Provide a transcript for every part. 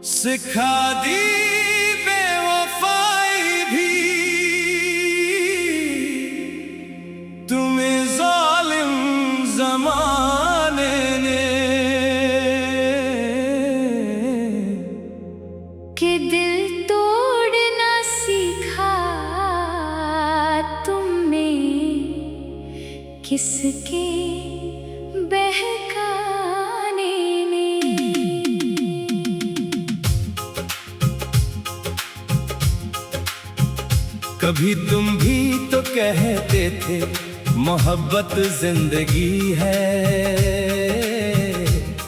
सिखा दी बेवफाई भी तुम्हें जालिम जमाने ने, कि दिल तोड़ना सीखा तुमने किसके बहकाने ने। कभी तुम भी तो कहते थे मोहब्बत जिंदगी है,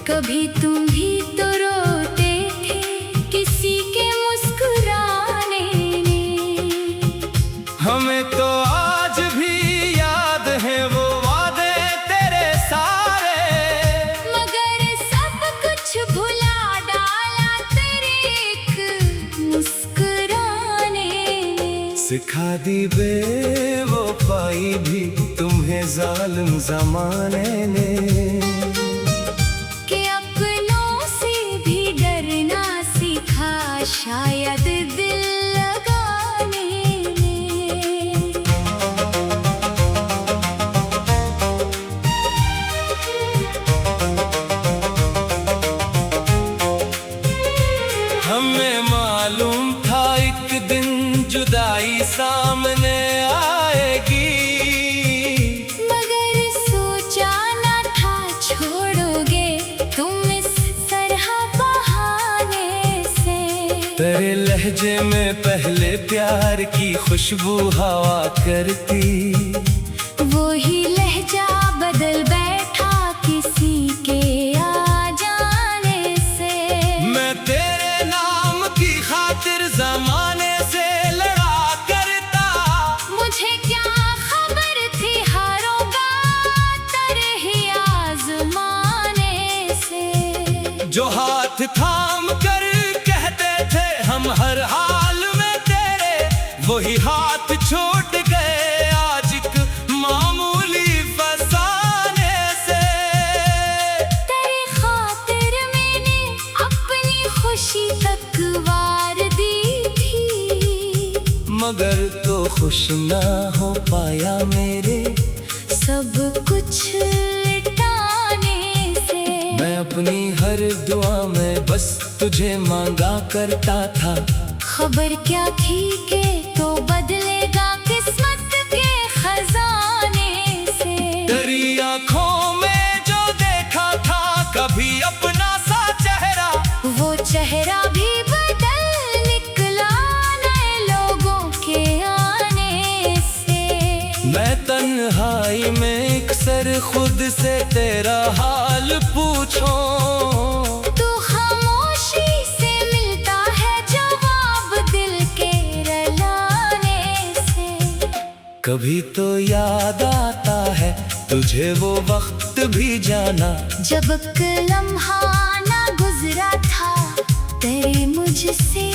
कभी तुम भी तो रोते थे किसी के मुस्कुराने ने। हमें तो आज भी याद है वो वादे तेरे सारे, मगर सब कुछ भुला डाला तेरे एक मुस्कुराने ने। सिखा दी बेवफाई भी तुम्हें जालिम जमाने ने, कि अपनों से भी डरना सीखा शायद दिल लगाने में। हमें मालूम था एक दिन जुदाई सामने आएगी, मगर सोचा ना था छोड़ोगे तुम इस तरह बहाने से। तेरे लहजे में पहले प्यार की खुशबू हवा करती, वही लहजा बदल बैठा किसी के आ जाने से। मैं तेरे नाम की खातिर जमाने से लड़ा करता, मुझे क्या खबर थी हारोगा तरह आजमाने से। जो हाथ थाम कर कहते थे हम हर हाल में तेरे, वही हाथ छूट गए आज एक मामूली फसाने से। तेरी खातिर मैंने अपनी खुशी तक वार दी थी, मगर तो खुश ना हो पाया मेरे सब कुछ लुटाने से। मैं अपनी हर दुआ में बस तुझे मांगा करता था, खबर क्या थी कि तो बदलेगा किस्मत के खजाने से। तेरी आंखों में जो देखा था कभी अपना सा चेहरा, वो चेहरा भी बदल निकला नए लोगों के आने से। मैं तन्हाई में अक्सर खुद से तेरा हाल पूछूं, तो खामोशी से मिलता है जवाब दिल के रुलाने से। कभी तो याद आता है तुझे वो वक्त भी जाना, जब लम्हा ना गुजरा था तेरे मुझसे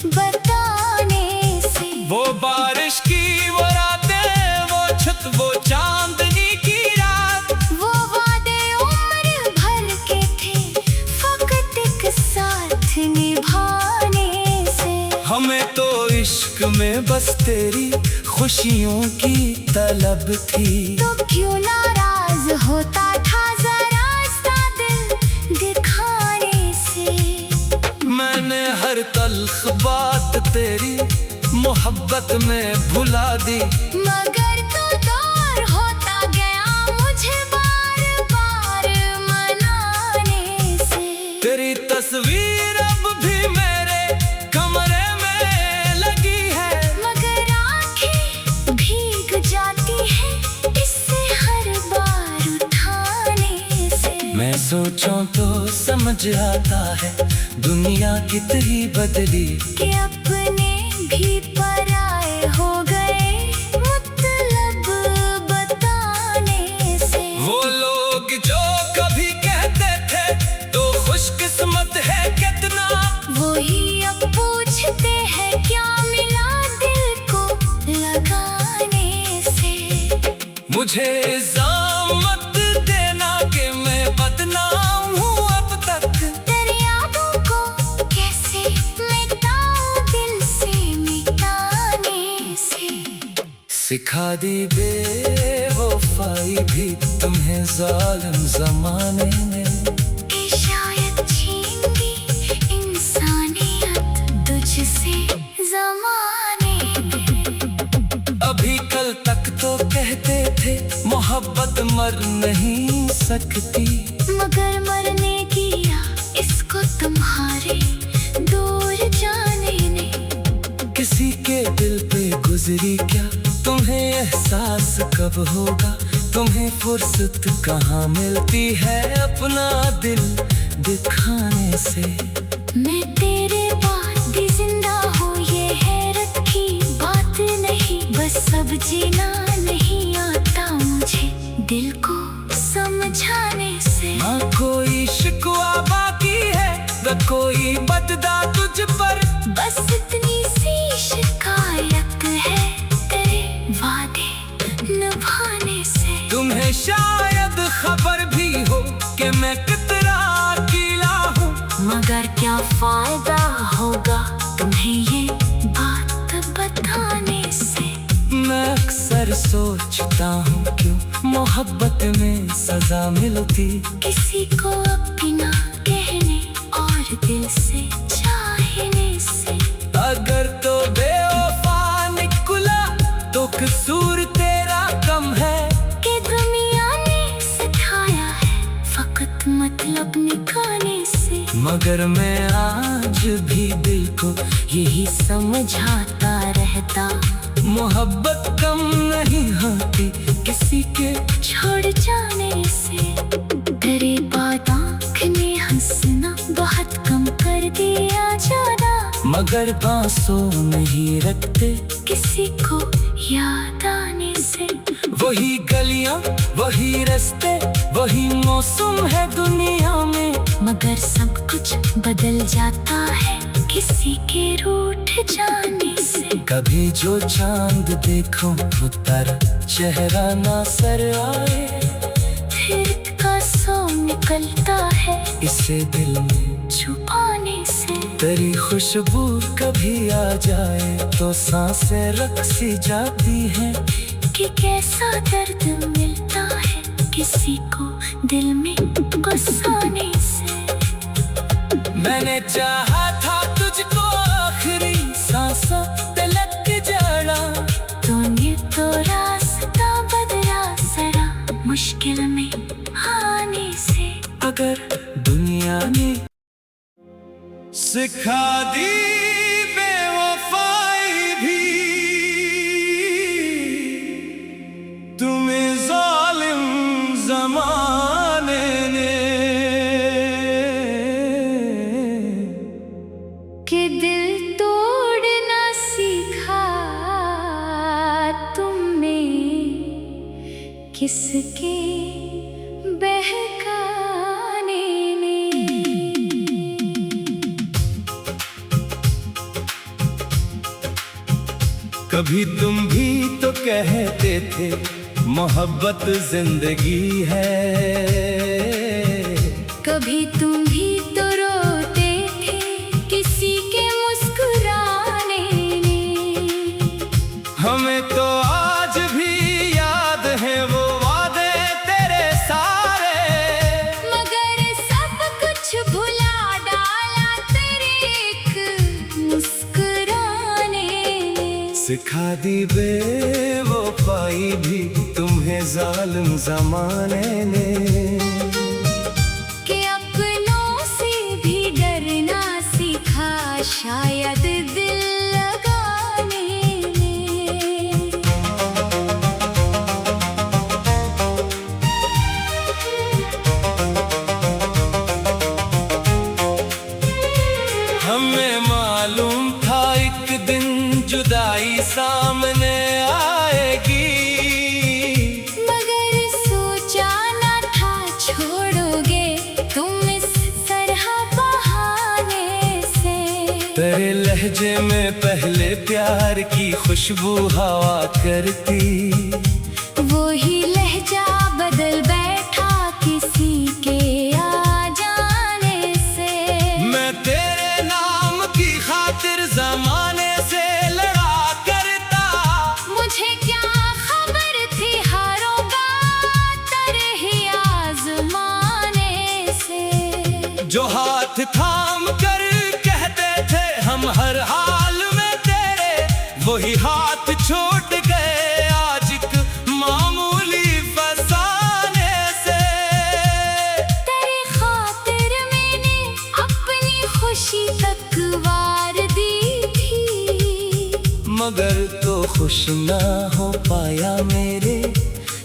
बताने से। वो बारिश की वो रातें, वो छत, वो चांदनी की रात, वो वादे उम्र भर के थे फकत एक साथ निभाने से। हमें तो इश्क में बस तेरी खुशियों की तलब थी, तो क्यों नाराज होता था जरा सा दिल दिखाने से। मैंने हर तल्ख बात तेरी मोहब्बत में भुला दी, मगर तो दूर होता गया मुझे बार बार मनाने से। तेरी तस्वीर अब भी मेरे कमरे में लगी है, मगर आंखें भीग जाती है इससे हर बार उठाने से। मैं सोचूं तो समझ आता है दुनिया कितनी बदली, कि अपने भी पराए हो गए मतलब बताने से। वो लोग जो कभी कहते थे तो खुशकिस्मत है कितना, वही अब पूछते हैं क्या मिला दिल को लगाने से। मुझे इल्जाम मत देना कि मैं बदनाम हूँ अब तक, तेरी यादों को कैसे सिखा दी बेवफाई भी तुम्हें जालिम जमाने ने, कि शायद छीन ली इंसानियत तुझसे जमाने ने। अभी कल तक तो कहते थे मोहब्बत मर नहीं सकती, मगर मरने किया इसको तुम्हारे दूर जाने ने। किसी के दिल पे गुजरी क्या तुम्हें एहसास कब होगा, तुम्हें फुर्सत कहाँ मिलती है अपना दिल दिखाने से। मैं तेरे बाद भी जिंदा हूँ ये हैरत की बात नहीं, बस अब जीना नहीं आता मुझे दिल को समझाने से। हाँ कोई शिकवा बाकी है न कोई बददा तुझ पर, बस इतनी सी शिकायत है तेरे वादे निभाने से। तुम्हें शायद खबर भी हो कि मैं कितना अकेला हूँ, मगर क्या फायदा होगा तुम्हें ये बात बताने से। मैं अक्सर सोचता हूँ क्यों मोहब्बत में सजा मिलती, किसी को अपना कहने और दिल से चाहने से। अगर तो बेवफा निकला तो कसूर तेरा कम है, कि दुनिया ने सिखाया है फकत मतलब निकालने से। मगर मैं आज भी दिल को यही समझाता रहता, मोहब्बत कम नहीं होती किसी के छोड़ जाने से। तेरे बाद आँख ने हंसना बहुत कम कर दिया जाना, मगर बांसों नहीं रखते किसी को याद आने से। वही गलियां वही रास्ते वही मौसम है दुनिया में, मगर सब कुछ बदल जाता है किसी के रूठ जाने से। कभी जो चांद देखो वो तारा चेहरा ना सर आए, फिर का सो निकलता है इसे दिल में छुपाने से। तेरी खुशबू कभी आ जाए तो सांसें रक़्सी जाती हैं, कि कैसा दर्द मिलता है किसी को दिल में गुस्साने से। मैंने चाहा था तुझको आखिरी सांसों तलक जड़ा, तूने तो रास्ता बदला जरा मुश्किल में आने से। अगर दुनिया ने सिखा दी बेवफाई भी तुम्हें जालिम जमाने ने, कि दिल तोड़ना सीखा तुमने किसके बहकाने ने। कभी तुम भी तो कहते थे मोहब्बत जिंदगी है, कभी तुम भी तो रोते थे किसी के मुस्कुराने ने। हमें तो आज भी याद है वो वादे तेरे सारे, मगर सब कुछ भुला डाला तेरे एक मुस्कुराने ने। सिखा दी बेवफाई भी तुम्हें जालिम जमाने ने, कि अपनों से भी डरना सीखा शायद दिल लगाने में। हमें मालूम था एक दिन जुदाई सामने आएगी, मगर सोचा न था छोड़ोगे तुम इस तरह बहाने से। तेरे लहजे में पहले प्यार की खुशबू हवा करती, वही लहजा बदल बैठा किसी के आ जाने से। मैं तेरे नाम की खातिर जमाने से लड़ा करता, मुझे क्या हाथ थाम कर कहते थे हम हर हाल में तेरे, वही हाथ छूट गए आज एक मामूली फसाने से। तेरी खातिर मैंने अपनी खुशी तक वार दी थी, मगर तो खुश ना हो पाया मेरे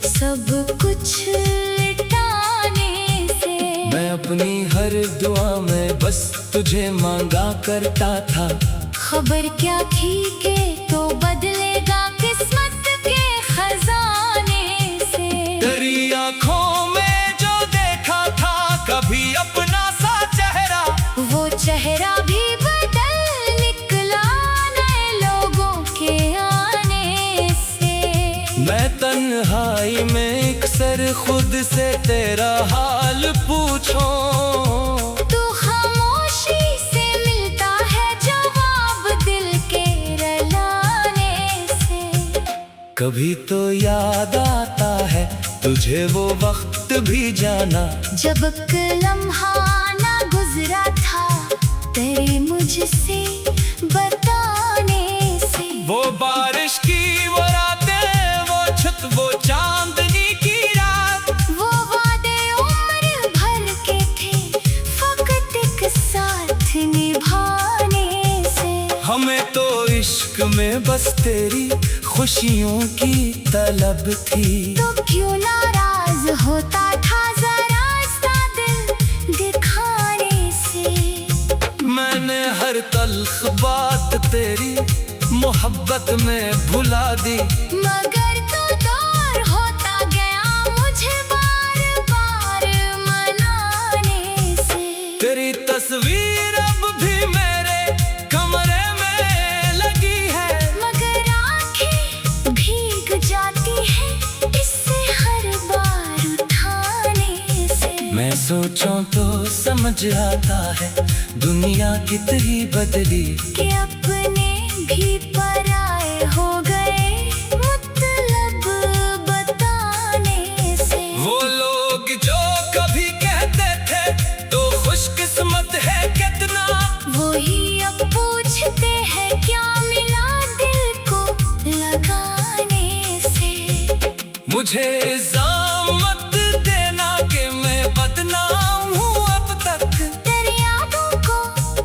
सब कुछ लुटाने से। मैं अपनी हर दुआ में बस तुझे मांगा करता था, खबर क्या थी कि तो बदलेगा किस्मत के खजाने से। तेरी आंखों में जो देखा था कभी अपना सा चेहरा, वो चेहरा भी बदल निकला नए लोगों के आने से। मैं तन्हाई में अक्सर खुद से तेरा हाल पूछूं, तू खामोशी से मिलता है जवाब दिल के रुलाने से। कभी तो याद आता है तुझे वो वक्त भी जाना, जब लम्हा ना गुजरा था तेरे मुझसे बताने से। वो बारिश की वो रातें, वो छत, वो चांदनी की रात, वो वादे उम्र भर के थे फकत एक साथ निभाने से। हमें तो इश्क में बस तेरी खुशियों की तलब थी, तो क्यों नाराज होता था जरा सा दिल दिखाने से। मैंने हर तल्ख बात तेरी मोहब्बत में भुला दी, मगर तो दूर होता गया मुझे बार बार मनाने से। तेरी तस्वीर अब भी मेरे कमरे में लगी है, मगर आंखें भीग जाती हैं इससे हर बार उठाने से। मैं सोचूं तो समझ आता है दुनिया कितनी बदली, कि अपने भी पराए हो गए मतलब बताने से। वो लोग जो कभी कहते थे तो खुशकिस्मत है कितना, वही अब पूछते हैं क्या मिला दिल को लगाने से। मुझे इल्जाम मत देना कि मैं बदनाम हूँ अब तक, तेरी यादों को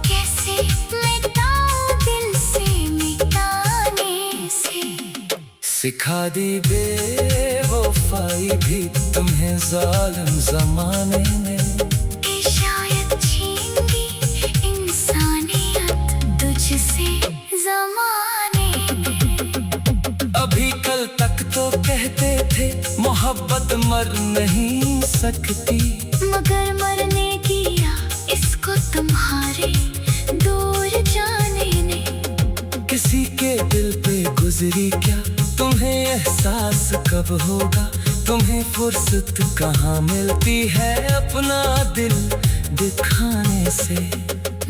कैसे मिटाऊं दिल से मिटाने से। सिखा दी बेवफाई भी तुम्हें जालिम जमाने ने, कि शायद छीन ली इंसानियत तुझसे ज़माने में। अभी कल तक तो कहते थे मोहब्बत मर नहीं सकती, मगर मरने किया इसको तुम्हारे दूर जाने ने। किसी के दिल पे गुजरी क्या तुम्हें एहसास कब होगा, तुम्हें फुर्सत कहाँ मिलती है अपना दिल दिखाने से।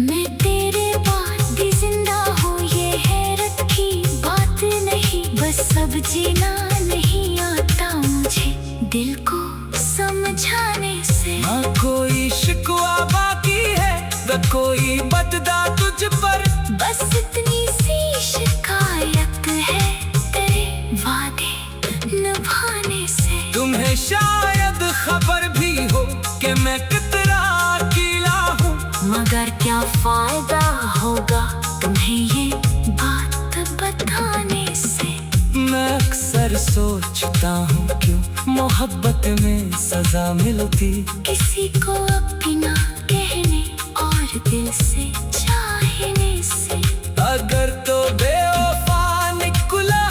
मैं तेरे बाद भी जिंदा हूँ ये हैरत की बात नहीं, बस अब जीना नहीं आता मुझे दिल को समझाने से। ना कोई शिकवा बाकी है न कोई बददा तुझ पर, बस इतनी सी शिकायत है तेरे वादे निभाने से। तुम्हें शायद खबर भी हो कि मैं कितना अकेला हूँ, मगर क्या फायदा होगा तुम्हें ये बात बताने से। मैं अक्सर सोचता हूँ क्यों मोहब्बत में सजा मिलती, किसी को अपना कहने और दिल से चाहने से। अगर तो बेवफा निकला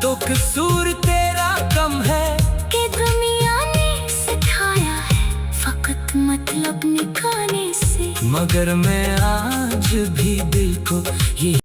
तो कसूर तेरा कम है, कि दुनिया ने सिखाया है फकत मतलब निकालने से। मगर मैं आज भी दिल को ये